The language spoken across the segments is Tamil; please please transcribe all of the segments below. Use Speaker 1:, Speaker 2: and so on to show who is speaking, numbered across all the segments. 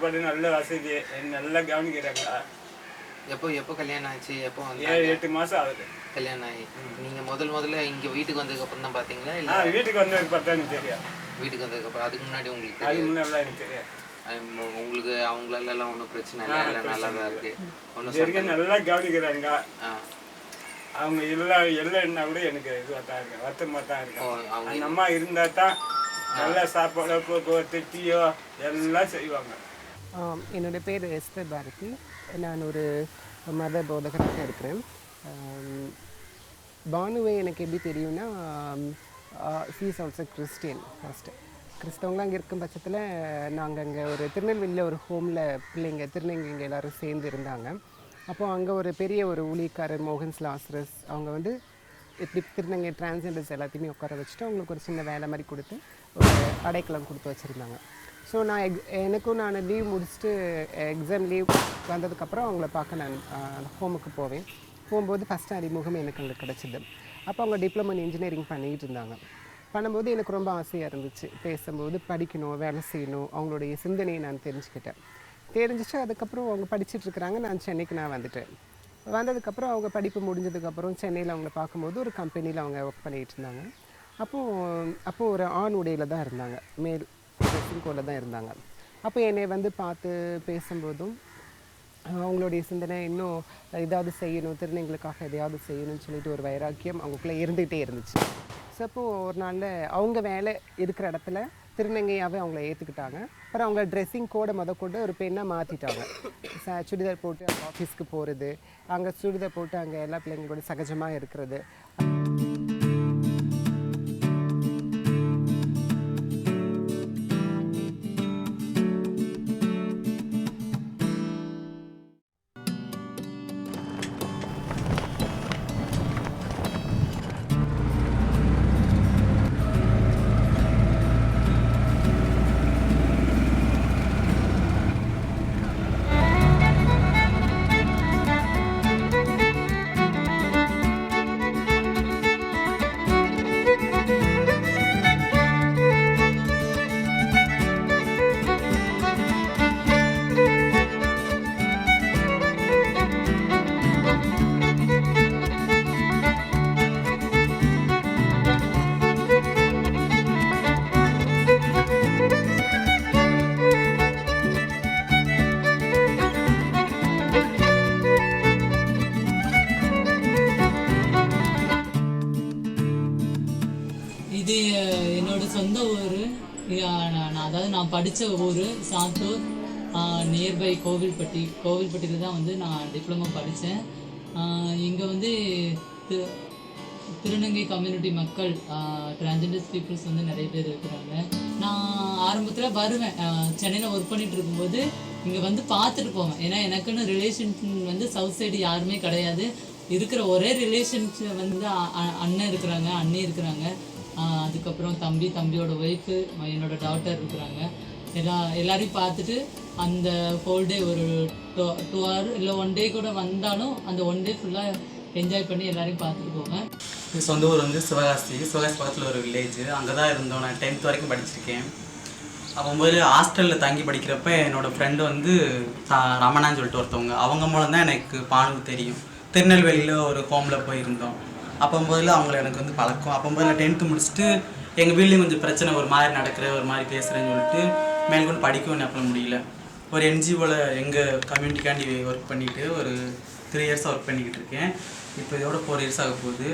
Speaker 1: சாப்பாடு, நல்ல வசதி, நல்லா கவனிக்கிறாங்க.
Speaker 2: எப்போ எப்போ கல்யாணம் ஆச்சு? எப்போ வந்து
Speaker 1: 7-8 மாதம் ஆகுது
Speaker 2: கல்யாணம் ஆகி. நீங்கள் முதல்ல இங்கே வீட்டுக்கு வந்ததுக்கப்புறம் தான் பார்த்தீங்களா? இல்லை
Speaker 1: வீட்டுக்கு வந்ததுக்கு பார்த்தா எனக்கு தெரியும்.
Speaker 2: வீட்டுக்கு வந்ததுக்கப்புறம் அதுக்கு முன்னாடி உங்களுக்கு
Speaker 1: அதுக்கு முன்னாடிலாம் எனக்கு தெரியாது.
Speaker 2: உங்களுக்கு அவங்களெல்லாம் ஒன்றும் பிரச்சனை இல்லை, இல்லை நல்லா தான் இருக்குது.
Speaker 1: ஒன்றும் நல்லா கவனிக்கிறாங்க. அவங்க இல்லைன்னா கூட எனக்கு இதுவாக தான் இருக்கு, வருத்தமாக தான் இருக்கும். அந்த அம்மா இருந்தால் தான் நல்லா சாப்பாடோ போக்குவரத்து டீயோ எல்லாம் செய்வாங்க.
Speaker 3: என்னோடய பேர் எஸ்தர் பாரதி. நான் ஒரு மத போதகராக இருக்கிறேன். பானுவை எனக்கு எப்படி தெரியும்னா, she is also Christian. First கிறிஸ்தவங்களாம் அங்கே இருக்கும் பட்சத்தில் நாங்கள் அங்கே ஒரு திருநெல்வேலியில் ஒரு ஹோமில் பிள்ளைங்க திருநங்கைங்க எல்லோரும் சேர்ந்து இருந்தாங்க. அப்போது அங்கே ஒரு பெரிய ஒரு ஊழியக்காரர் மோகன்ஸ் லாசரஸ் அவங்க வந்து இப்படி திருநங்கை டிரான்ஸ்ஜெண்டர்ஸ் எல்லாத்தையுமே உட்கார வச்சுட்டு அவங்களுக்கு ஒரு சின்ன வேலை மாதிரி கொடுத்து ஒரு அடைக்கலம் கொடுத்து வச்சுருந்தாங்க. ஸோ நான் லீவ் முடிச்சுட்டு எக்ஸாம் லீவ் வந்ததுக்கப்புறம் அவங்கள பார்க்க நான் ஹோமுக்கு போகும்போது ஃபஸ்ட்டு அறிமுகம் எனக்கு அங்கே கிடச்சிது. அப்போ அவங்க டிப்ளமோ இன் இன்ஜினியரிங் பண்ணிகிட்டு இருந்தாங்க. பண்ணும்போது எனக்கு ரொம்ப ஆசையாக இருந்துச்சு. பேசும்போது படிக்கணும், வேலை செய்யணும், அவங்களுடைய சிந்தனையை நான் தெரிஞ்சிச்சு. அதுக்கப்புறம் அவங்க படிச்சுட்ருக்குறாங்க. நான் சென்னைக்கு வந்துட்டேன். வந்ததுக்கப்புறம் அவங்க படிப்பு முடிஞ்சதுக்கப்புறம் சென்னையில் அவங்கள பார்க்கும்போது ஒரு கம்பெனியில் அவங்க ஒர்க் பண்ணிகிட்டு இருந்தாங்க. அப்போது ஒரு ஆண் உடையில் தான் இருந்தாங்க, மேல் ட்ரெஸ்ஸிங் கோடில் தான் இருந்தாங்க. அப்போ என்னை பார்த்து பேசும்போதும் அவங்களுடைய சிந்தனை இன்னும் ஏதாவது செய்யணும், திருநங்கைகளுக்காக எதையாவது செய்யணும்னு சொல்லிட்டு ஒரு வைராக்கியம் அவங்களுக்குள்ளே இருந்துகிட்டே இருந்துச்சு. ஸோ அப்போது ஒரு நாளில் அவங்க வேலை இருக்கிற இடத்துல திருநங்கையாகவே அவங்கள ஏற்றுக்கிட்டாங்க. அப்புறம் அவங்க ட்ரெஸ்ஸிங் கோடை கொண்டு ஒரு பெண்ணாக மாற்றிட்டாங்க. சுடிதார் போட்டு அங்கே ஆஃபீஸ்க்கு போகிறது, அங்கே சுடிதார் போட்டு அங்கே எல்லா பிள்ளைங்களோட சகஜமாக இருக்கிறது.
Speaker 4: இது என்னோட சொந்த ஊர். நான் படித்த ஊர் சாத்தூர், நியர்பை கோவில்பட்டியில் தான் நான் டிப்ளமோ படித்தேன். இங்கே திருநங்கை கம்யூனிட்டி மக்கள், டிரான்ஸ்ஜெண்டர்ஸ் பீப்புள்ஸ் நிறைய பேர் இருக்கிறாங்க. நான் ஆரம்பத்தில் வருவேன், சென்னையில் ஒர்க் பண்ணிகிட்டு இருக்கும்போது இங்கே பார்த்துட்டு போவேன். ஏன்னா எனக்குன்னு ரிலேஷன் சவுத் சைடு யாருமே கிடையாது. இருக்கிற ஒரே ரிலேஷன்ஸ் அண்ணன் இருக்கிறாங்க, அண்ணி இருக்கிறாங்க, அதுக்கப்புறம் தம்பியோட ஒய்ஃபு, என்னோட டாட்டர் இருக்கிறாங்க. எல்லாரையும் பார்த்துட்டு அந்த ஹோல் டே ஒரு 2 hour இல்லை 1 day கூட வந்தாலும் அந்த 1 day ஃபுல்லாக என்ஜாய் பண்ணி எல்லாரையும் பார்த்துட்டு போவேன்.
Speaker 5: சொந்த ஊர் சிவகாசி பக்கத்தில் ஒரு வில்லேஜ். அங்கே தான் இருந்தோம். நான் 10th வரைக்கும் படிச்சிருக்கேன். அப்போ ஹாஸ்டலில் தங்கி படிக்கிறப்ப என்னோடய ஃப்ரெண்டு ரமணான்னு சொல்லிட்டு ஒருத்தவங்க, அவங்க மூலம் தான் எனக்கு பானு தெரியும். திருநெல்வேலியில் ஒரு ஹோமில் போயிருந்தோம். அப்போம்போதில் அவங்கள எனக்கு பழக்கம். அப்போம்போதில் 10th முடிச்சுட்டு எங்கள் வீட்லேயும் கொஞ்சம் பிரச்சனை, ஒரு மாதிரி நடக்கிற, ஒரு மாதிரி பேசுகிறேன்னு சொல்லிட்டு மேற்கொண்டு படிக்கவும் அப்போ முடியல. ஒரு NGOவில் எங்கள் கம்யூனிட்டிக்காண்டி ஒர்க் பண்ணிவிட்டு ஒரு 3 years ஒர்க் பண்ணிக்கிட்டு இருக்கேன். இப்போ இதோட 4 years ஆக போகுது.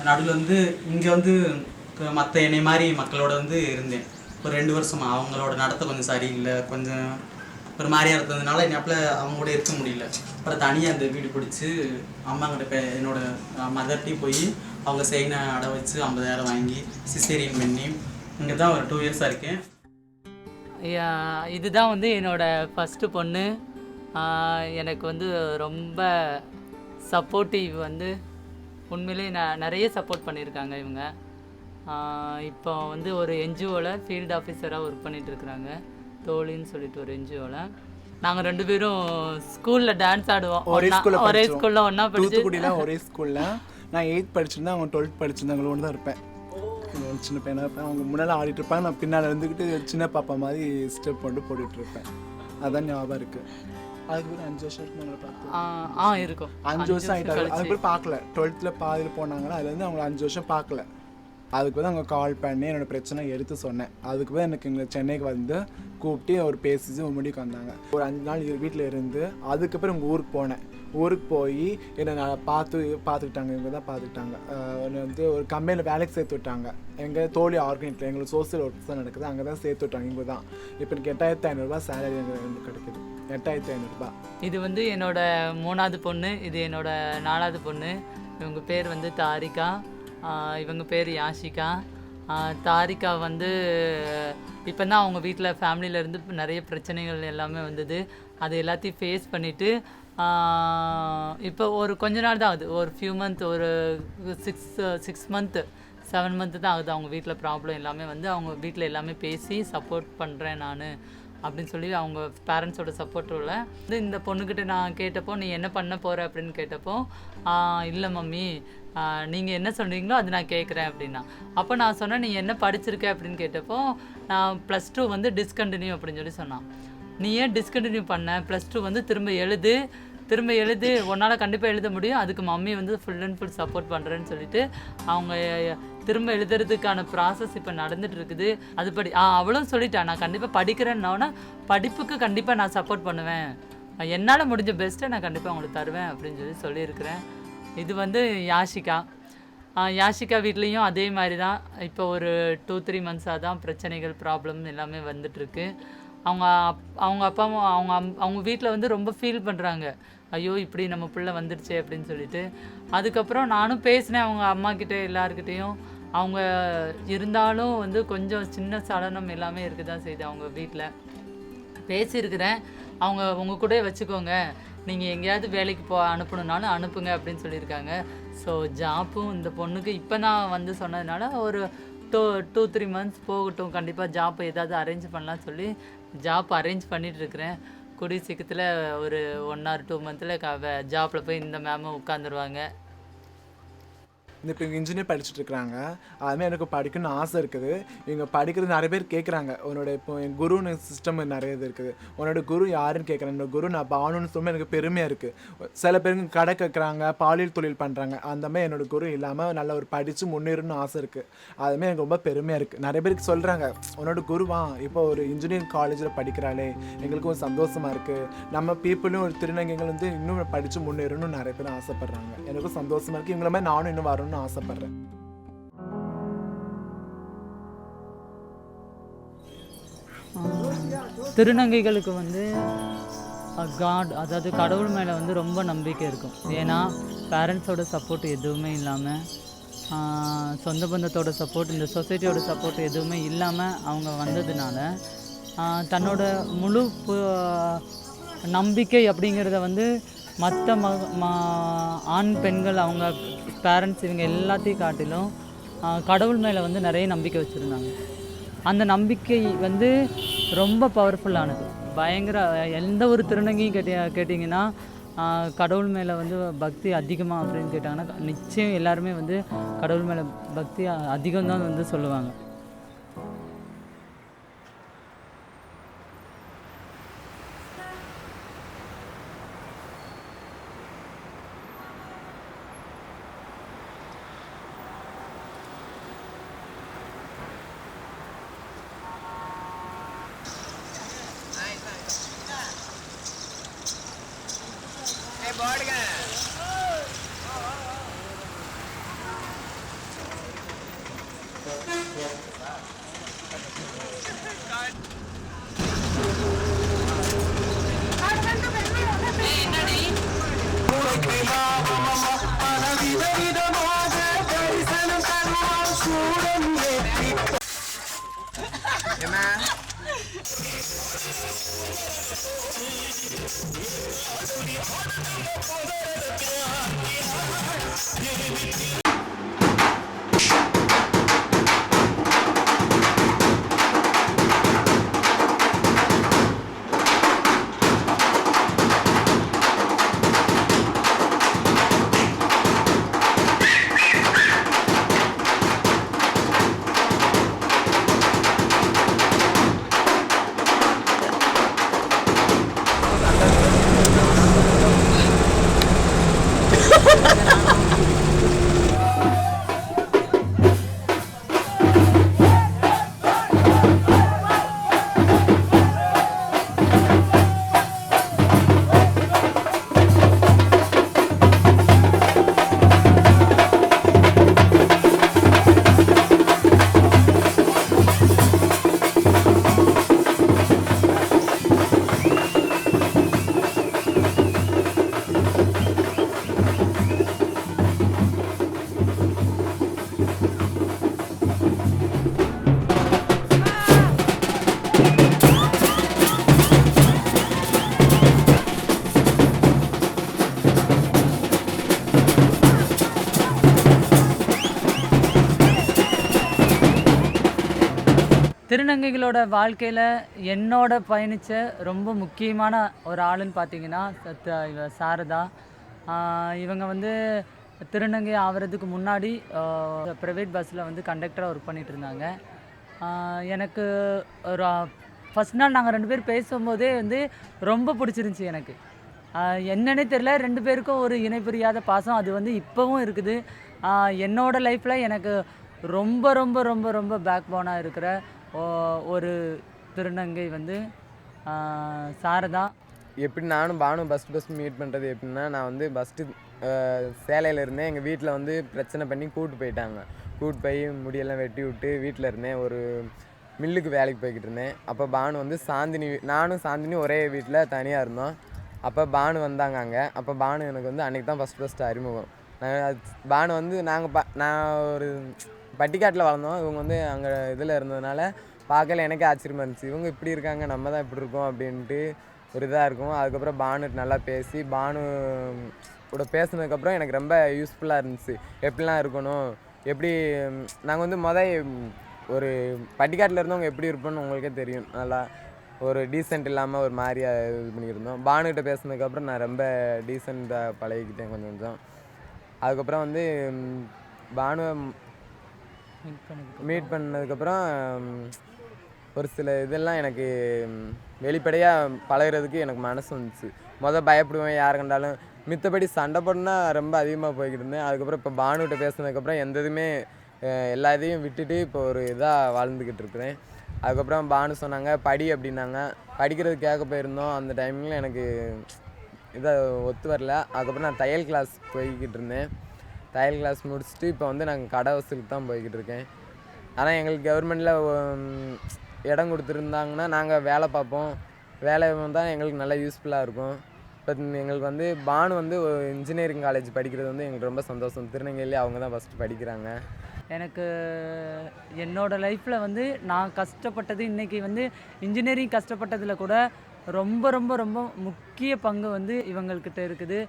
Speaker 5: நடுவில் இங்கே மற்ற என்னை மாதிரி மக்களோட இருந்தேன் ஒரு 2 வருஷமா. அவங்களோட நடத்த கொஞ்சம் சரியில்லை, கொஞ்சம் ஒரு மாதிரியாக இருந்ததுனால என்னால் அவங்க கூட இருக்க முடியல. அப்புறம் தனியாக அந்த வீடு பிடிச்சி அம்மாங்கிட்ட என்னோட மதர்ட்டி போய் அவங்க செய்யின அடை வச்சு 50,000 வாங்கி சிசேரியன் பண்ணி இங்கே தான் ஒரு 2 years இருக்கேன்.
Speaker 4: இதுதான் என்னோட ஃபஸ்ட்டு பொண்ணு. எனக்கு ரொம்ப சப்போர்ட்டிவ், உண்மையிலே நிறைய சப்போர்ட் பண்ணியிருக்காங்க இவங்க. இப்போ ஒரு NGOவில் ஃபீல்டு ஆஃபீஸராக ஒர்க் பண்ணிகிட்ருக்குறாங்க, தோழின்னு சொல்லிட்டு ஒரு NGOவில். நாங்கள் 2 பேரும் ஸ்கூலில் டான்ஸ் ஆடுவோம், ஒரே ஸ்கூலில் ஒன்றா படிச்சு.
Speaker 6: ஒரே ஸ்கூலில் நான் 8th படிச்சிருந்தேன், அவங்க 12th படிச்சிருந்தாங்க. ஒன்று தான் இருப்பேன், சின்ன பையனாக இருப்பேன். அவங்க முன்னால் ஆடிட்டு இருப்பாங்க, நான் பின்னால் இருந்துக்கிட்டு சின்ன பாப்பா மாதிரி ஸ்டெப் போட்டுட்ருப்பேன். அதான் ஞாபகம் இருக்குது. அதுக்கு ஒரு 5 வருஷம் இருக்கும் உங்களை பார்த்து.
Speaker 4: இருக்கும்
Speaker 6: 5 வருஷம் ஆகிட்டாங்க. அதுக்கப்புறம் பார்க்கல. 12th பாதியில் போனாங்கன்னா அதுலேருந்து அவங்கள 5 வருஷம் பார்க்கல. அதுக்கு வந்து அவங்க கால் பண்ணி என்னோடய பிரச்சனை எடுத்து சொன்னேன். அதுக்கு தான் எனக்கு இங்கே சென்னைக்கு வந்து கூப்பிட்டு அவர் பேசிச்சு ஒரு முடிவுக்கு வந்தாங்க. ஒரு 5 நாள் வீட்டில் இருந்து அதுக்கப்புறம் உங்கள் ஊருக்கு போனேன். ஊருக்கு போய் என்னை நான் பார்த்துக்கிட்டாங்க. இவங்க தான் பார்த்துக்கிட்டாங்க. என்னை வந்து ஒரு கம்பெனியில் வேலைக்கு சேர்த்து விட்டாங்க. எங்கள் தோழி ஆர்கனைட்டில் எங்களுக்கு சோசியல் ஒர்க்ஸ் தான் நடக்குது. அங்கே தான் சேர்த்து விட்டாங்க. இங்கே தான் இப்போ எனக்கு 8500 சேலரி எங்களுக்கு கிடைக்குது. 8500.
Speaker 4: இது வந்து என்னோட 3வது பொண்ணு, இது என்னோட 4வது பொண்ணு. இவங்க பேர் வந்து தாரிகா, இவங்க பேர் யாஷிகா. தாரிகா வந்து இப்போ தான் அவங்க வீட்டில் ஃபேமிலியிலேருந்து நிறைய பிரச்சனைகள் எல்லாமே வந்தது. அது எல்லாத்தையும் ஃபேஸ் பண்ணிவிட்டு இப்போ ஒரு கொஞ்ச நாள் தான் ஆகுது, ஒரு ஃபியூ மந்த், ஒரு 6 மந்த்து 7 மந்த்து தான் ஆகுது. அவங்க வீட்டில் ப்ராப்ளம் எல்லாமே வந்து அவங்க வீட்டில் எல்லாமே பேசி சப்போர்ட் பண்ணுறேன் நான் அப்படின்னு சொல்லி அவங்க பேரண்ட்ஸோட சப்போர்ட்டோட வந்து இந்த பொண்ணுக்கிட்ட நான் கேட்டப்போ, நீ என்ன பண்ண போகிற அப்படின்னு கேட்டப்போ, இல்லை மம்மி நீங்கள் என்ன சொல்கிறீங்களோ அது நான் கேட்குறேன் அப்படின்னா. அப்போ நான் சொன்னேன், நீ என்ன படிச்சிருக்க அப்படின்னு கேட்டப்போ, நான் +2 வந்து டிஸ்கண்டினியூ அப்படின்னு சொல்லி சொன்னான். நீ ஏன் டிஸ்கண்டினியூ பண்ண? +2 வந்து திரும்ப எழுது, உன்னால் கண்டிப்பாக எழுத முடியும், அதுக்கு மம்மி வந்து ஃபுல் அண்ட் ஃபுல் சப்போர்ட் பண்ணுறேன்னு சொல்லிட்டு அவங்க திரும்ப எழுதுறதுக்கான ப்ராசஸ் இப்போ நடந்துட்டு இருக்குது. அதுபடி அவளும் சொல்லிட்டா, நான் கண்டிப்பாக படிக்கிறேன்னா படிப்புக்கு கண்டிப்பாக நான் சப்போர்ட் பண்ணுவேன், என்னால் முடிஞ்ச பெஸ்ட்டை நான் கண்டிப்பாக அவங்களுக்கு தருவேன் அப்படின்னு சொல்லியிருக்கிறேன். இது வந்து யாஷிகா வீட்லேயும் அதே மாதிரி தான். இப்போ ஒரு 2-3 மந்த்ஸாக தான் பிரச்சனைகள் ப்ராப்ளம் எல்லாமே வந்துட்டுருக்கு. அவங்க அப்பாவும் அவங்க வீட்டில் வந்து ரொம்ப ஃபீல் பண்ணுறாங்க, ஐயோ இப்படி நம்ம பிள்ளை வந்துடுச்சே அப்படின்னு சொல்லிட்டு. அதுக்கப்புறம் நானும் பேசினேன் அவங்க அம்மாக்கிட்ட எல்லாருக்கிட்டேயும். அவங்க இருந்தாலும் வந்து கொஞ்சம் சின்ன சலனம் எல்லாமே இருக்க தான் செய்யுது. அவங்க வீட்டில் பேசியிருக்கிறேன், அவங்க உங்கள் கூட வச்சுக்கோங்க, நீங்கள் எங்கேயாவது வேலைக்கு அனுப்பணுன்னாலும் அனுப்புங்க அப்படின்னு சொல்லியிருக்காங்க. ஸோ ஜாப்பும் இந்த பொண்ணுக்கு இப்போ நான் வந்து சொன்னதுனால ஒரு 2-3 மந்த்ஸ் போகட்டும், கண்டிப்பாக ஜாப் ஏதாவது அரேஞ்ச் பண்ணலாம்னு சொல்லி ஜாப் அரேஞ்ச் பண்ணிகிட்ருக்கிறேன். கூடிய சீக்கிரத்தில் ஒரு 1 or 2 மந்த்தில் ஜாப்பில் போய் இந்த மேமும் உட்காந்துருவாங்க.
Speaker 6: இப்போ இங்கே இன்ஜினியர் படிச்சுட்டு இருக்கிறாங்க. அதுமாதிரி எனக்கு படிக்கணும்னு ஆசை இருக்குது. இவங்க படிக்கிறது நிறைய பேர் கேட்குறாங்க. உன்னோட இப்போ என் குருன்னு சிஸ்டம் நிறைய இது இருக்குது. உன்னோட குரு யாருன்னு கேட்குறேன். என்னோட குரு நான் பானுன்னு சொல்லி எனக்கு பெருமையாக இருக்குது. சில பேருக்கு கடை கேட்குறாங்க, பாலியல் தொழில் பண்ணுறாங்க. அந்தமாதிரி என்னோட குரு இல்லாமல் நல்ல ஒரு படித்து முன்னேறணும்னு ஆசை இருக்குது. அதுமாதிரி எனக்கு ரொம்ப பெருமையாக இருக்குது. நிறைய பேருக்கு சொல்கிறாங்க, உன்னோட குருவா இப்போ ஒரு இன்ஜினியரிங் காலேஜில் படிக்கிறாளே, எங்களுக்கும் ஒரு சந்தோஷமாக இருக்குது. நம்ம பீப்புளும் ஒரு திருநங்கைகள் வந்து இன்னும் படித்து முன்னேறணும்னு நிறைய பேர் ஆசைப்பட்றாங்க. எனக்கும் சந்தோஷமாக இருக்குது. இவங்கள மாதிரி நானும் இன்னும் வரணும்னு ஆசைப்படுறேன்.
Speaker 4: திருநங்கைகளுக்கு வந்து காட், அதாவது கடவுள் மேலே வந்து ரொம்ப நம்பிக்கை இருக்கும். ஏன்னா பேரண்ட்ஸோட சப்போர்ட் எதுவுமே இல்லாமல், சொந்த பந்தத்தோட சப்போர்ட், இந்த சொசைட்டியோட சப்போர்ட் எதுவுமே இல்லாமல் அவங்க வந்ததுனால தன்னோட முழு நம்பிக்கை அப்படிங்கிறத வந்து மற்ற ஆண் பெண்கள் அவங்க பேரண்ட்ஸ் இவங்க எல்லாத்தையும் காட்டிலும் கடவுள் மேலே வந்து நிறைய நம்பிக்கை வச்சுருந்தாங்க. அந்த நம்பிக்கை வந்து ரொம்ப பவர்ஃபுல்லானது, பயங்கர. எந்த ஒரு திருநங்கையும் கேட்டிங்கன்னா கடவுள் மேலே வந்து பக்தி அதிகமாக அப்படின்னு கேட்டாங்கன்னா நிச்சயம் எல்லாருமே வந்து கடவுள் மேலே பக்தி அதிகம்தான் வந்து சொல்லுவாங்க. திருநங்கைகளோட வாழ்க்கையில் என்னோட பயணித்த ரொம்ப முக்கியமான ஒரு ஆளுன்னு பார்த்தீங்கன்னா இவ சாரதா. இவங்க வந்து திருநங்கை ஆகிறதுக்கு முன்னாடி ப்ரைவேட் பஸ்ஸில் வந்து கண்டக்டராக ஒர்க் பண்ணிகிட்டு இருந்தாங்க. எனக்கு ஒரு ஃபஸ்ட் நாள் நாங்கள் 2 பேர் பேசும்போதே வந்து ரொம்ப பிடிச்சிருந்துச்சி எனக்கு. என்னன்னே தெரியல, 2 பேருக்கும் ஒரு இணை புரியாத பாசம் அது வந்து இப்போவும் இருக்குது. என்னோடய லைஃப்பில் எனக்கு ரொம்ப ரொம்ப ரொம்ப ரொம்ப பேக் போனாக இருக்கிற ஒரு திருநங்கை வந்து சாரதா.
Speaker 7: எப்படி நானும் பானு ஃபஸ்ட் மீட் பண்ணுறது எப்படின்னா, நான் வந்து ஃபஸ்ட்டு சேலையில் இருந்தேன். எங்கள் வீட்டில் வந்து பிரச்சனை பண்ணி கூப்பிட்டு போயிட்டாங்க. கூப்பிட்டு போய் முடியெல்லாம் வெட்டி விட்டு வீட்டில் இருந்தேன். ஒரு மில்லுக்கு வேலைக்கு போய்கிட்டு இருந்தேன். அப்போ பானு வந்து நானும் சாந்தினி ஒரே வீட்டில் தனியாக இருந்தோம். அப்போ பானு வந்தாங்க அங்கே. அப்போ பானு எனக்கு வந்து அன்றைக்கி தான் ஃபஸ்ட்டு அறிமுகம். பானு வந்து நான் ஒரு பட்டிக்காட்டில் வளர்ந்தோம். இவங்க வந்து அங்கே இதில் இருந்ததுனால பார்க்கல எனக்கே ஆச்சரியமாக இருந்துச்சு. இவங்க இப்படி இருக்காங்க, நம்ம தான் இப்படி இருக்கோம் அப்படின்ட்டு ஒரு இதாக இருக்கும். அதுக்கப்புறம் பானு நல்லா பேசி பானு கூட பேசினதுக்கப்புறம் எனக்கு ரொம்ப யூஸ்ஃபுல்லாக இருந்துச்சு. எப்படிலாம் இருக்கணும், எப்படி நாங்கள் வந்து ஒரு பட்டிக்காட்டில் இருந்தவங்க எப்படி இருப்போம்னு உங்களுக்கே தெரியும். நல்லா ஒரு டீசென்ட் இல்லாமல் ஒரு மாதிரியாக இது பண்ணியிருந்தோம். பானுக்கிட்ட பேசினதுக்கப்புறம் நான் ரொம்ப டீசெண்டாக பழகிக்கிட்டேன் கொஞ்சம். அதுக்கப்புறம் வந்து பானுவை மீட் பண்ணதுக்கப்புறம் ஒரு சில இதெல்லாம் எனக்கு வெளிப்படையாக பழகிறதுக்கு எனக்கு மனசு வந்துச்சு. பயப்படுவேன் யார் கண்டாலும். மித்தபடி சண்டை போடனா ரொம்ப அதிகமாக போய்கிட்டு இருந்தேன். அதுக்கப்புறம் இப்போ பானுகிட்ட பேசினதுக்கப்புறம் எந்த இதுவுமே எல்லா இதையும் விட்டுட்டு இப்போ ஒரு இதாக வாழ்ந்துக்கிட்டு இருக்கிறேன். அதுக்கப்புறம் பானு சொன்னாங்க படி அப்படின்னாங்க. படிக்கிறது கேட்க போயிருந்தோம். அந்த டைமிங்கில் எனக்கு இதை ஒத்து வரல. அதுக்கப்புறம் நான் தையல் கிளாஸ் போய்கிட்டு இருந்தேன். தையல் கிளாஸ் முடிச்சுட்டு இப்போ வந்து நாங்கள் கடை வசூலுக்கு தான் போய்கிட்டு இருக்கேன். ஆனால் எங்களுக்கு கவர்மெண்ட்டில் இடம் கொடுத்துருந்தாங்கன்னா நாங்கள் வேலை பார்ப்போம். வேலை தான் எங்களுக்கு நல்லா யூஸ்ஃபுல்லாக இருக்கும். இப்போ எங்களுக்கு வந்து பானு வந்து இன்ஜினியரிங் காலேஜ் படிக்கிறது வந்து எங்களுக்கு ரொம்ப சந்தோஷம். திருநெல்வேலியிலே அவங்க தான் ஃபஸ்ட்டு படிக்கிறாங்க.
Speaker 4: எனக்கு என்னோடய லைஃப்பில் வந்து நான் கஷ்டப்பட்டது இன்றைக்கி வந்து இன்ஜினியரிங் கஷ்டப்பட்டதில் கூட ரொம்ப ரொம்ப ரொம்ப முக்கிய பங்கு வந்து இவங்கள்கிட்ட இருக்குது.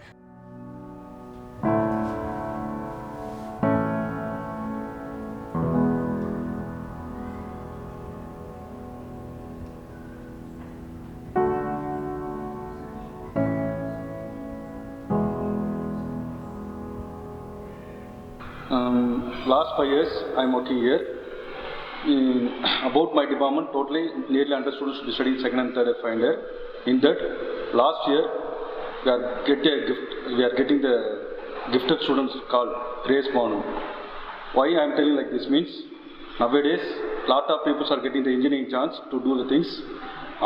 Speaker 8: Last 5 years I am working here. About my department, totally nearly 100 students should be studying second and third and final year. In that, last year we are getting the gifted students called Grace Banu. Why I am telling like this means, nowadays lot of people are getting the engineering chance to do the things.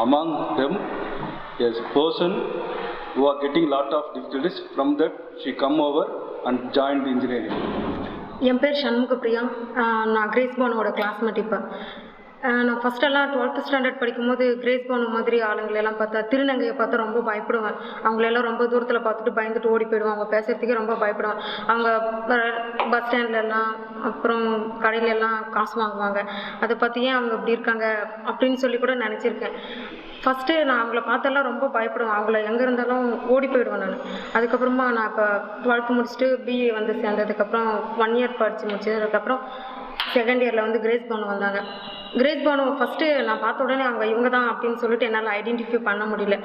Speaker 8: Among them, there's a person who are getting lot of difficulties. From that, she come over and joined the engineering.
Speaker 9: என் பேர் சண்முக பிரியா. நான் கிரேஸ் பானுவோட கிளாஸ்மேட். இப்போ நான் ஃபஸ்ட்டெல்லாம் 12th ஸ்டாண்டர்ட் படிக்கும்போது கிரேஸ் பானு மாதிரி ஆளுங்களெல்லாம் பார்த்தா திருநங்கையை பார்த்தா ரொம்ப பயப்படுவேன். அவங்களெல்லாம் ரொம்ப தூரத்தில் பார்த்துட்டு பயந்துட்டு ஓடி போயிடுவேன். அவங்க பேசுகிறதுக்கே ரொம்ப பயப்படுவேன். அவங்க பஸ் ஸ்டாண்ட்லலாம் அப்புறம் கடையிலெல்லாம் காசு வாங்குவாங்க. அதை பார்த்து ஏன் அவங்க இப்படி இருக்காங்க அப்படின்னு சொல்லி கூட நினச்சிருக்கேன். ஃபஸ்ட்டு நான் அவங்கள பார்த்தெல்லாம் ரொம்ப பயப்படுவேன். அவங்கள எங்கே இருந்தாலும் ஓடி போயிடுவேன் நான். அதுக்கப்புறமா நான் இப்போ 12th முடிச்சுட்டு பிஏ வந்து சேர்ந்ததுக்கப்புறம் 1 இயர் படித்து முடிச்சதுக்கப்புறம் செகண்ட் இயரில் வந்து கிரேஸ் பானு வந்தாங்க. கிரேஸ் பானு ஃபஸ்ட்டு நான் பார்த்த உடனே அவங்க இவங்க தான் அப்படின்னு சொல்லிட்டு என்னால் ஐடென்டிஃபை பண்ண முடியல.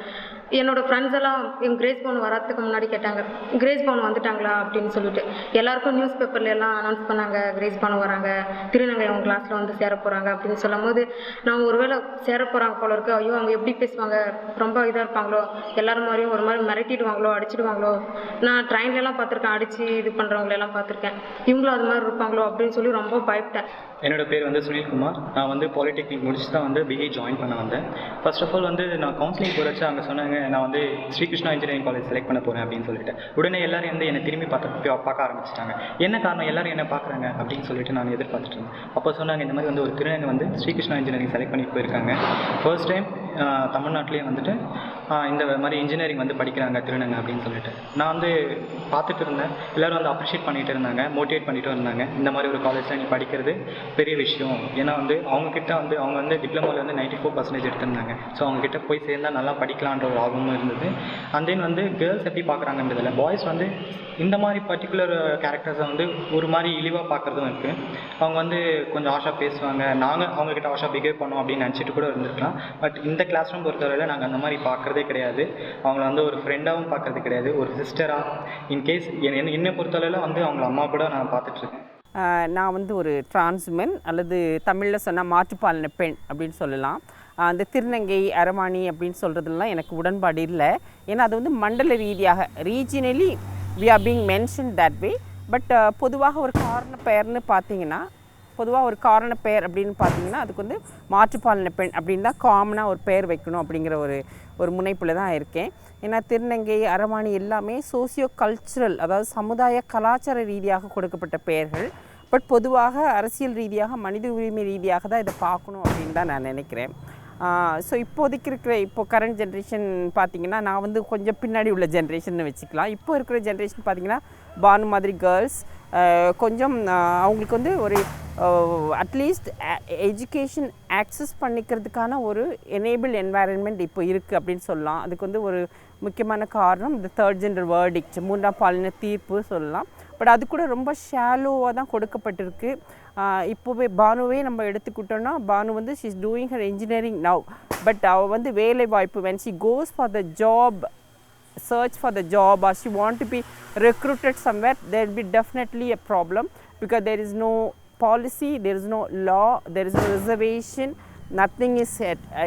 Speaker 9: என்னோடய ஃப்ரெண்ட்ஸ் எல்லாம் எங்கள் கிரேஸ் பானு வரத்துக்கு முன்னாடி கேட்டாங்க, கிரேஸ் பானு வந்துட்டாங்களா அப்படின்னு சொல்லிட்டு. எல்லாருக்கும் நியூஸ் பேப்பரில் எல்லாம் அனௌன்ஸ் பண்ணாங்க, கிரேஸ் பானு வராங்க, திருநங்கை அவங்க கிளாஸில் வந்து சேர போகிறாங்க அப்படின்னு சொல்லும் போது நான் ஒருவேளை சேர போகிறாங்க போல இருக்கு. ஐயோ அவங்க எப்படி பேசுவாங்க, ரொம்ப இதாக இருப்பாங்களோ, எல்லாரும் மாதிரியும் ஒரு மாதிரி மிரட்டிடுவாங்களோ, அடிச்சிடுவாங்களோ. நான் ட்ரெயின்லலாம் பார்த்துருக்கேன், அடித்து இது பண்ணுறவங்களெல்லாம் பார்த்துருக்கேன். இவங்களும் அது மாதிரி இருப்பாங்களோ அப்படின்னு சொல்லி ரொம்ப பயப்பட்டேன்.
Speaker 10: என்னோடய பேர் வந்து சுனில்குமார். நான் வந்து பாலிடெக்னிக் முடிச்சு தான் வந்து பிஏ ஜாயின் பண்ண வந்தேன். ஃபர்ஸ்ட் ஆஃப் ஆல் வந்து நான் கவுன்சிலிங் போகிறச்சா அங்கே சொன்னாங்க நான் வந்து ஸ்ரீகிருஷ்ணா இன்ஜினியரிங் காலேஜ் செலக்ட் பண்ண போகிறேன் அப்படின்னு சொல்லிட்டு. உடனே எல்லாரும் வந்து என்னை திரும்பி பார்க்க ஆரம்பிச்சிட்டாங்க. என்ன காரணம், எல்லாரும் என்ன பார்க்குறாங்க அப்படின்னு சொல்லிட்டு நான் எதிர்பார்த்துட்டு இருந்தேன். அப்போ சொன்னாங்க இந்த மாதிரி வந்து ஒரு திருநங்கை வந்து ஸ்ரீகிருஷ்ணா இன்ஜினியரிங் செலக்ட் பண்ணிட்டு போயிருக்காங்க. ஃபர்ஸ்ட் டைம் தமிழ்நாட்டிலே வந்துட்டு இந்த மாதிரி இன்ஜினியரிங் வந்து படிக்கிறாங்க திருநங்கை அப்படின்னு சொல்லிட்டு நான் வந்து பார்த்துட்டு இருந்தேன். எல்லோரும் வந்து அப்ரிஷியேட் பண்ணிகிட்டு இருந்தாங்க, மோட்டிவேட் பண்ணிட்டு இருந்தாங்க. இந்த மாதிரி ஒரு காலேஜில் நீ படிக்கிறது பெரிய விஷயம். ஏன்னா வந்து அவங்கக்கிட்ட வந்து அவங்க வந்து டிப்ளமோவில் வந்து 94% எடுத்திருந்தாங்க. ஸோ அவங்கக்கிட்ட போய் சேர்ந்தால் நல்லா படிக்கலான்ற ஒரு ஆர்வமும் இருந்தது. அண்ட் தென் வந்து கேர்ள்ஸ் எப்படி பார்க்குறாங்கன்றதில்ல, பாய்ஸ் வந்து இந்த மாதிரி பர்டிகுலர் கேரக்டர்ஸை வந்து ஒரு மாதிரி இழிவாக பார்க்குறதும் இருக்குது. அவங்க வந்து கொஞ்சம் ஆஷா பேசுவாங்க, நாங்கள் அவங்கக்கிட்ட ஆஷா பிஹேவ் பண்ணோம் அப்படின்னு நினச்சிட்டு கூட இருந்திருக்கலாம். பட் இந்த கிளாஸ் ரூம் பொறுத்தவரையில் நாங்கள் அந்த மாதிரி பார்க்குறதே கிடையாது. அவங்கள வந்து ஒரு ஃப்ரெண்டாகவும் பார்க்குறது கிடையாது, ஒரு சிஸ்டராக. இன்கேஸ் என்னை பொறுத்தளவில் வந்து அவங்கள அம்மா கூட நான் பார்த்துட்ருக்கேன்.
Speaker 11: நான் வந்து ஒரு டிரான்ஸ்மென் அல்லது தமிழில் சொன்னால் மாற்றுப்பாலின பெண் அப்படின்னு சொல்லலாம். அந்த திருநங்கை அரமாணி அப்படின்னு சொல்கிறதுலாம் எனக்கு உடன்பாடு இல்லை. ஏன்னா அது வந்து மண்டல ரீதியாக regionally we are being mention that way. But பொதுவாக ஒரு காரண பெயர்னு பார்த்தீங்கன்னா அதுக்கு வந்து மாற்றுப்பாலின பெண் அப்படின்னு தான் காமனாக ஒரு பெயர் வைக்கணும் அப்படிங்கிற ஒரு முனைப்பில் தான் இருக்கேன். ஏன்னா திருநங்கை அரமாணி எல்லாமே சோசியோ கல்ச்சுரல், அதாவது சமுதாய கலாச்சார ரீதியாக கொடுக்கப்பட்ட பெயர்கள். பட் பொதுவாக அரசியல் ரீதியாக மனித உரிமை ரீதியாக தான் இதை பார்க்கணும் அப்படின்னு தான் நான் நினைக்கிறேன். ஸோ இப்போதைக்கு இருக்கிற கரண்ட் ஜென்ரேஷன் பார்த்திங்கன்னா, நான் வந்து கொஞ்சம் பின்னாடி உள்ள ஜென்ரேஷன் வச்சுக்கலாம். இப்போ இருக்கிற ஜென்ரேஷன் பார்த்திங்கன்னா பானு மாதிரி கேர்ள்ஸ் கொஞ்சம் அவங்களுக்கு வந்து ஒரு அட்லீஸ்ட் எஜுகேஷன் ஆக்சஸ் பண்ணிக்கிறதுக்கான ஒரு எனேபிள் என்வாயன்மெண்ட் இப்போ இருக்குது அப்படின்னு சொல்லலாம். அதுக்கு வந்து ஒரு முக்கியமான காரணம் இந்த தேர்ட் ஜெண்டர் வேர்டிக்ட், மூன்றாம் பாலின தீர்ப்பு சொல்லலாம். பட் அது கூட ரொம்ப ஷாலோவாக தான் கொடுக்கப்பட்டிருக்கு. இப்போவே பானுவே நம்ம எடுத்துக்கிட்டோன்னா, பானு வந்து she is doing her engineering now. But அவள் வந்து வேலை வாய்ப்பு when she goes for the job, search for the job, or she want to be recruited somewhere, there will be definitely a problem because there is no policy, there is no law, there is no reservation, nothing is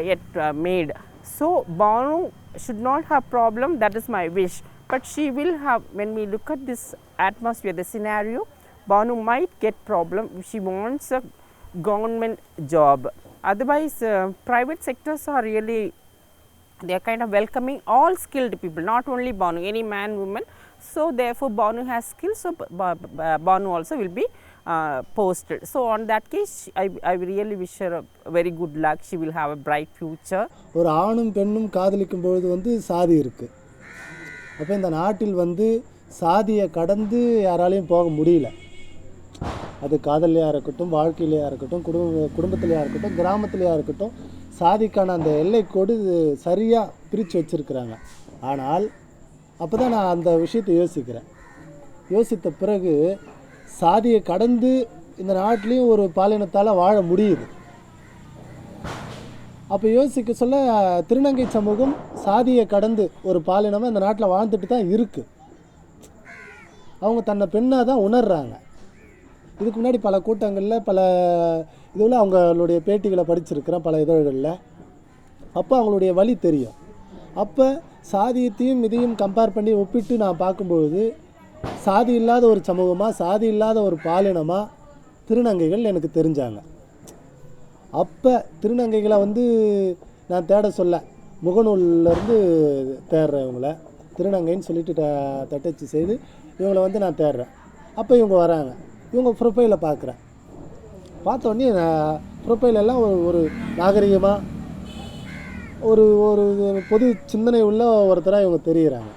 Speaker 11: yet made. So Banu should not have problem, that is my wish. But she will have, when we look at this atmosphere, the scenario, Banu might get problem if she wants a government job. Otherwise private sectors are really, they are kind of welcoming all skilled people, not only Banu, any man, woman. So therefore Banu has skills, so Banu also will be posted. So on that case I really wish her a very good luck. She will have a bright future.
Speaker 12: ஒரு ஆணும் பெண்ணும் காதலிக்கும் பொழுது வந்து சாதி இருக்குது. அப்போ இந்த நாட்டில் வந்து சாதியை கடந்து யாராலையும் போக முடியல. அது காதலையாக இருக்கட்டும், வாழ்க்கையிலையாக இருக்கட்டும், குடும்பத்திலையாக இருக்கட்டும், கிராமத்திலையாக இருக்கட்டும், சாதிக்கான அந்த எல்லைக்கோடு சரியாக பிரித்து வச்சுருக்கிறாங்க. ஆனால் அப்போ தான் நான் அந்த விஷயத்தை யோசித்த பிறகு சாதியை கடந்து இந்த நாட்டிலையும் ஒரு பாலினத்தால் வாழ முடியுது. அப்போ யோசிக்க சொல்ல திருநங்கை சமூகம் சாதியை கடந்து ஒரு பாலினமாக இந்த நாட்டில் வாழ்ந்துட்டு தான் இருக்குது. அவங்க தன்னை பெண்ணாக தான் உணர்கிறாங்க. இதுக்கு முன்னாடி பல கூட்டங்களில் பல இதுவில் அவங்களுடைய பேட்டிகளை படிச்சிருக்கிறேன், பல இதழ்களில். அப்போ அவங்களுடைய வழி தெரியும். அப்போ சாதியத்தையும் இதையும் கம்பேர் பண்ணி ஒப்பிட்டு நான் பார்க்கும்பொழுது சாதி இல்லாத ஒரு சமூகமாக, சாதி இல்லாத ஒரு பாலினமாக திருநங்கைகள் எனக்கு தெரிஞ்சாங்க. அப்போ திருநங்கைகளை வந்து நான் தேட சொல்ல முகநூல்லேருந்து தேடுறேன். இவங்கள திருநங்கைன்னு சொல்லிட்டு தட்டச்சு செய்து இவங்களை வந்து நான் தேடுறேன். அப்போ இவங்க வராங்க. இவங்க ப்ரொஃபைலை பார்க்குறேன். பார்த்தோன்னே ப்ரொஃபைலெல்லாம் ஒரு நாகரிகமாக ஒரு ஒரு பொது சிந்தனை உள்ள ஒருத்தராக இவங்க தெரிகிறாங்க.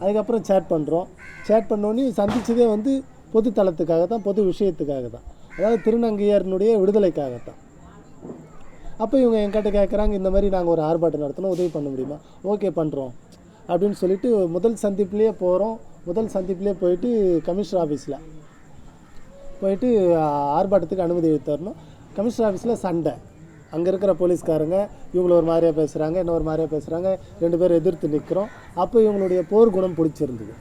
Speaker 12: அதுக்கப்புறம் சேட் பண்ணுறோம். சேட் பண்ணோன்னே சந்தித்ததே வந்து பொது தளத்துக்காக தான், பொது விஷயத்துக்காக தான், அதாவது திருநங்கையர்னுடைய விடுதலைக்காகத்தான். அப்போ இவங்க என்கிட்ட கேட்குறாங்க, இந்த மாதிரி நாங்கள் ஒரு ஆர்ப்பாட்டம் நடத்தணும், உதவி பண்ண முடியுமா? ஓகே பண்ணுறோம் அப்படின்னு சொல்லிட்டு முதல் சந்திப்புலேயே போகிறோம். முதல் சந்திப்புலேயே போயிட்டு கமிஷனர் ஆஃபீஸில் போயிட்டு ஆர்ப்பாட்டத்துக்கு அனுமதி தரணும். கமிஷனர் ஆஃபீஸில் சண்டை. அங்கே இருக்கிற போலீஸ்காரங்க இவங்கள ஒரு மாதிரியாக பேசுகிறாங்க, இன்னொரு மாதிரியாக பேசுகிறாங்க. 2 பேர் எதிர்த்து நிற்கிறோம். அப்போ இவங்களுடைய போர் குணம் பிடிச்சிருந்தது.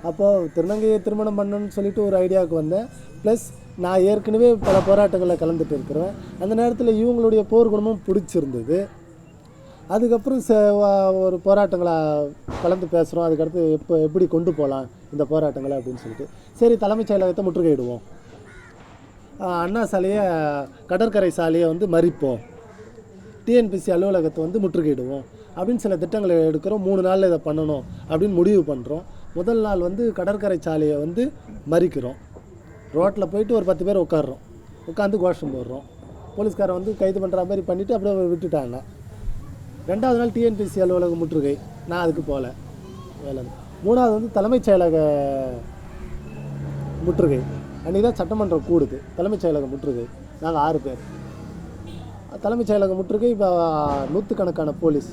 Speaker 12: அப்போது திருநங்கையை திருமணம் பண்ணணும்னு சொல்லிட்டு ஒரு ஐடியாவுக்கு வந்தேன். ப்ளஸ் நான் ஏற்கனவே பல போராட்டங்களில் கலந்துட்டு இருக்கிறேன். அந்த நேரத்தில் இவங்களுடைய போர் குணமும் பிடிச்சிருந்தது. அதுக்கப்புறம் ஒரு போராட்டங்களை கலந்து பேசுகிறோம். அதுக்கடுத்து எப்படி கொண்டு போகலாம் இந்த போராட்டங்களை அப்படின்னு சொல்லிட்டு, சரி தலைமைச் செயலகத்தை முற்றுகையிடுவோம், அண்ணா சாலையை, கடற்கரை சாலையை வந்து மறிப்போம், டிஎன்பிசி அலுவலகத்தை வந்து முற்றுகையிடுவோம் அப்படின்னு சில திட்டங்களை எடுக்கிறோம். 3 நாளில் இதை பண்ணணும் அப்படின்னு முடிவு பண்ணுறோம். முதல் நாள் வந்து கடற்கரை சாலையை வந்து மறிக்கிறோம். ரோட்டில் போயிட்டு ஒரு 10 பேர் உட்காடுறோம், உட்காந்து கோஷம் போடுறோம். போலீஸ்காரன் வந்து கைது பண்ணுற மாதிரி பண்ணிவிட்டு அப்படியே விட்டுட்டாங்க. 2வது நாள் டிஎன்பிசி அலுவலக முற்றுகை, நான் அதுக்கு போகல வேலை. 3வது வந்து தலைமைச் செயலக முற்றுகை, அன்றைக்கி தான் சட்டமன்றம் கூடுது. தலைமைச் செயலக முற்றுகை, நாங்கள் 6 பேர். தலைமைச் செயலக முற்றுகை, இப்போ 100கணக்கான போலீஸ்.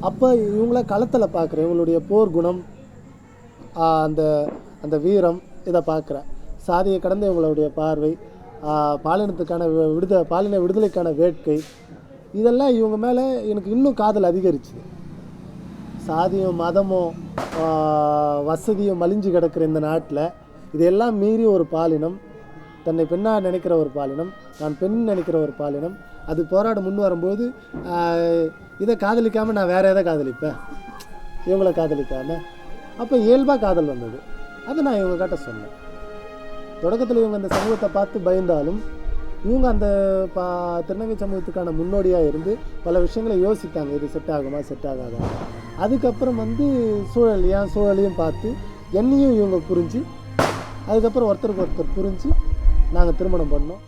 Speaker 12: அப்போ இவங்கள களத்தில் பார்க்குறேன், இவங்களுடைய போர் குணம், அந்த அந்த வீரம், இதை பார்க்குறேன். சாதியை கடந்த இவங்களுடைய பார்வை, பாலினத்துக்கான பாலின விடுதலைக்கான வேட்கை, இதெல்லாம் இவங்க மேலே எனக்கு இன்னும் காதல் அதிகரிச்சு. சாதியும் மதமும் வசதியும் மலிஞ்சு கிடக்கிற இந்த நாட்டில் இதையெல்லாம் மீறி ஒரு பாலினம், தன்னை பெண்ணாக நினைக்கிற ஒரு பாலினம், நான் பெண் நினைக்கிற ஒரு பாலினம், அது போராட முன் வரும்போது இதை காதலிக்காமல் நான் வேறு எதை காதலிப்பேன்? இவங்கள காதலிக்காமல். அப்போ இயல்பாக காதல் வந்தது. அதை நான் இவங்க கிட்ட சொன்னேன். தொடக்கத்தில் இவங்க அந்த சமூகத்தை பார்த்து பயந்தாலும் இவங்க அந்த திருநங்கை சமூகத்துக்கான முன்னோடியாக இருந்து பல விஷயங்களை யோசித்தாங்க, இது செட் ஆகுமா செட் ஆகாதா. அதுக்கப்புறம் வந்து சூழலையும் பார்த்து என்னையும் இவங்க புரிஞ்சு, அதுக்கப்புறம் ஒருத்தருக்கு ஒருத்தர் புரிஞ்சு நாங்கள் திருமணம் பண்ணோம்.